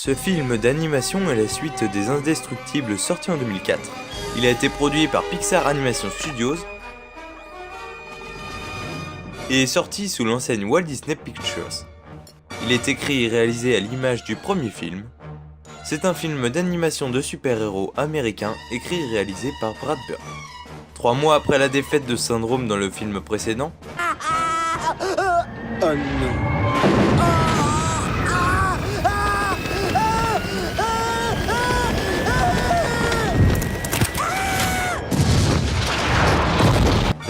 Ce film d'animation est la suite des Indestructibles sorti en 2004. Il a été produit par Pixar Animation Studios et est sorti sous l'enseigne Walt Disney Pictures. Il est écrit et réalisé à l'image du premier film. C'est un film d'animation de super-héros américain écrit et réalisé par Brad Bird. 3 mois après la défaite de Syndrome dans le film précédent, Oh non.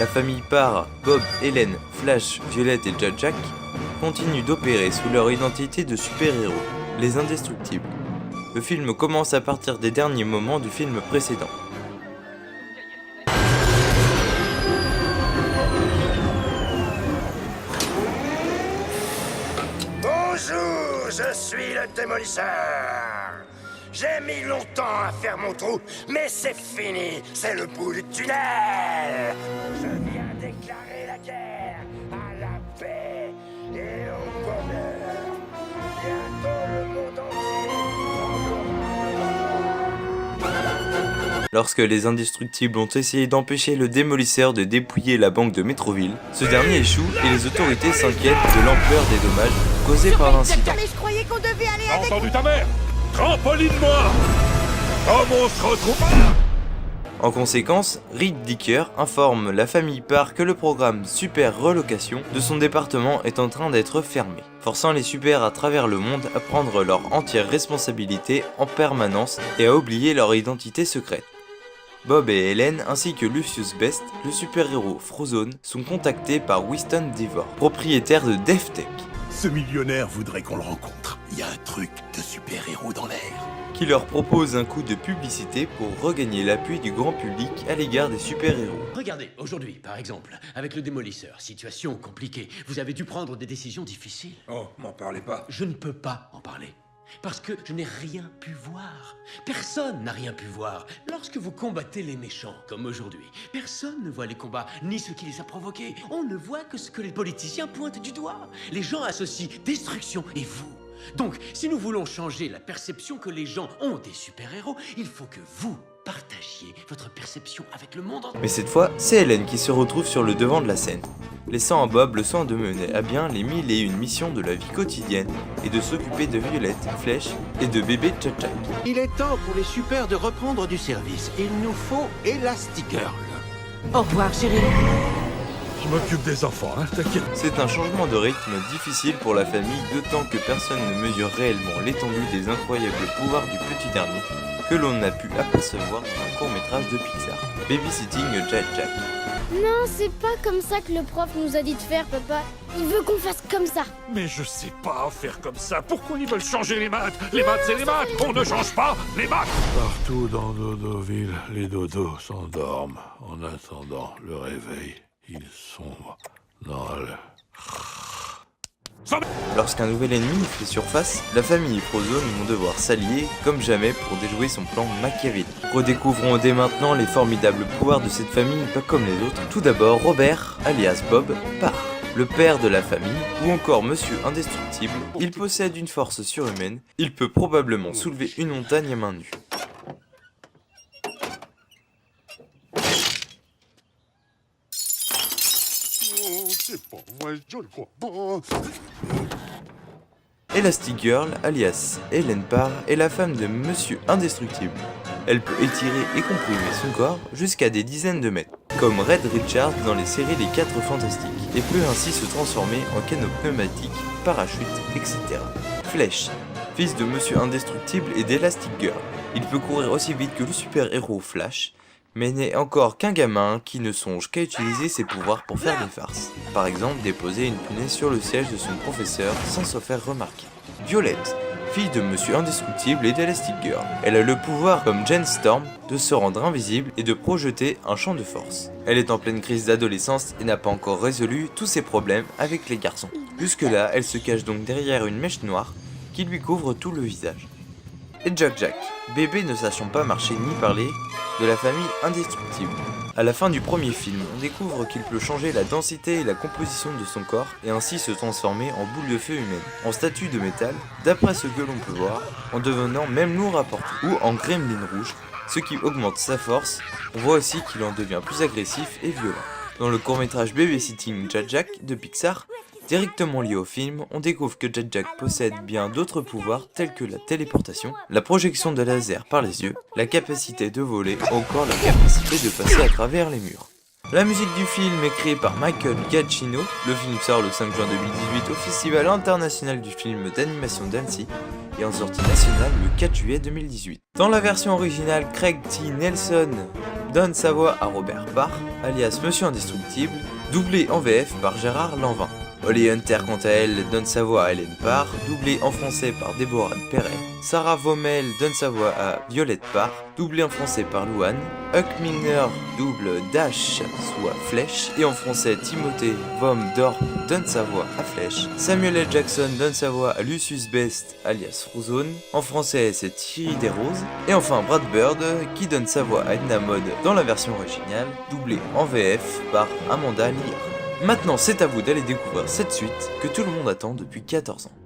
la famille Parr, Bob, Hélène, Flash, Violette et Jack continuent d'opérer sous leur identité de super-héros, les Indestructibles. Le film commence à partir des derniers moments du film précédent. Bonjour, je suis le démolisseur. J'ai mis longtemps à faire mon trou, mais c'est fini, c'est le bout du tunnel. Je viens déclarer la guerre à la paix et au bonheur. Bientôt le monde entier. Lorsque les Indestructibles ont essayé d'empêcher le démolisseur de dépouiller la banque de Metroville, ce dernier échoue et les autorités s'inquiètent de l'ampleur des dommages causés par l'incident. Mais je croyais qu'on devait aller T'as avec... entendu ta mère? Trampoline-moi! Comme on se retrouve... En conséquence, Rick Dicker informe la famille Parr que le programme Super Relocation de son département est en train d'être fermé, forçant les super à travers le monde à prendre leur entière responsabilité en permanence et à oublier leur identité secrète. Bob et Hélène ainsi que Lucius Best, le super-héros Frozone, sont contactés par Winston Devor, propriétaire de DevTech, Ce millionnaire voudrait qu'on le rencontre. Il y a un truc de super-héros dans l'air. qui leur propose un coup de publicité pour regagner l'appui du grand public à l'égard des super-héros. Regardez, aujourd'hui, par exemple, avec le démolisseur, situation compliquée. Vous avez dû prendre des décisions difficiles. Oh, m'en parlez pas. Je ne peux pas en parler. Parce que je n'ai rien pu voir. Personne n'a rien pu voir. Lorsque vous combattez les méchants, comme aujourd'hui, personne ne voit les combats, ni ce qui les a provoqués. On ne voit que ce que les politiciens pointent du doigt. Les gens associent destruction et vous. Donc, si nous voulons changer la perception que les gens ont des super-héros, il faut que vous partagiez votre perception avec le monde entier. Mais cette fois, c'est Hélène qui se retrouve sur le devant de la scène, laissant à Bob le soin de mener à bien les 1001 missions de la vie quotidienne et de s'occuper de Violette, Flèche et de bébé Jack. Il est temps pour les super de reprendre du service. Il nous faut Elastigirl. Au revoir, chérie. Je m'occupe des enfants, hein, t'inquiète. C'est un changement de rythme difficile pour la famille, d'autant que personne ne mesure réellement l'étendue des incroyables pouvoirs du petit dernier que l'on a pu apercevoir dans un court-métrage de Pixar, Babysitting Jack. Non, c'est pas comme ça que le prof nous a dit de faire, papa. Il veut qu'on fasse comme ça. Mais je sais pas faire comme ça. Pourquoi ils veulent changer les maths? Les maths, c'est les maths. On ne change pas les maths. Partout dans Dodoville, les dodos s'endorment. En attendant le réveil, ils sombrent dans le... Lorsqu'un nouvel ennemi fait surface, la famille et Frozone vont devoir s'allier comme jamais pour déjouer son plan machiavélique. Redécouvrons dès maintenant les formidables pouvoirs de cette famille pas comme les autres. Tout d'abord Robert, alias Bob Parr, le père de la famille, ou encore Monsieur Indestructible. Il possède une force surhumaine, il peut probablement soulever une montagne à main nue. C'est pas vrai, je le crois pas. Elastigirl, alias Hélène Parr, est la femme de Monsieur Indestructible. Elle peut étirer et comprimer son corps jusqu'à des dizaines de mètres, comme Red Richards dans les séries Les 4 Fantastiques, et peut ainsi se transformer en canot pneumatique, parachute, etc. Flèche, fils de Monsieur Indestructible et d'Elastigirl. Il peut courir aussi vite que le super-héros Flash, mais n'est encore qu'un gamin qui ne songe qu'à utiliser ses pouvoirs pour faire des farces. Par exemple, déposer une punaise sur le siège de son professeur sans se faire remarquer. Violette, fille de Monsieur Indestructible et d'Elastigirl. Elle a le pouvoir, comme Jane Storm, de se rendre invisible et de projeter un champ de force. Elle est en pleine crise d'adolescence et n'a pas encore résolu tous ses problèmes avec les garçons. Jusque-là, elle se cache donc derrière une mèche noire qui lui couvre tout le visage. et Jack Jack, bébé ne sachant pas marcher ni parler, de la famille indestructible. À la fin du premier film, on découvre qu'il peut changer la densité et la composition de son corps et ainsi se transformer en boule de feu humaine, en statue de métal, d'après ce que l'on peut voir, en devenant même lourd à porter, ou en gremlin rouge, ce qui augmente sa force. On voit aussi qu'il en devient plus agressif et violent. Dans le court-métrage Babysitting Jack Jack de Pixar, directement lié au film, on découvre que Jack Jack possède bien d'autres pouvoirs tels que la téléportation, la projection de laser par les yeux, la capacité de voler ou encore la capacité de passer à travers les murs. La musique du film est créée par Michael Giacchino. Le film sort le 5 juin 2018 au Festival international du film d'animation d'Annecy et en sortie nationale le 4 juillet 2018. Dans la version originale, Craig T. Nelson donne sa voix à Robert Parr, alias Monsieur Indestructible, doublé en VF par Gérard Lanvin. Holly Hunter, quant à elle, donne sa voix à Hélène Parr, doublée en français par Déborah Perret. Sarah Vaumel donne sa voix à Violette Parr, doublée en français par Louane. Huck Milner double Dash, soit Flèche, et en français Timothée Vom Dorp donne sa voix à Flèche. Samuel L. Jackson donne sa voix à Lucius Best, alias Frozone. En français, c'est Thierry Desroses. Et enfin Brad Bird, qui donne sa voix à Edna Mode dans la version originale, doublée en VF par Amanda Lear. Maintenant, c'est à vous d'aller découvrir cette suite que tout le monde attend depuis 14 ans.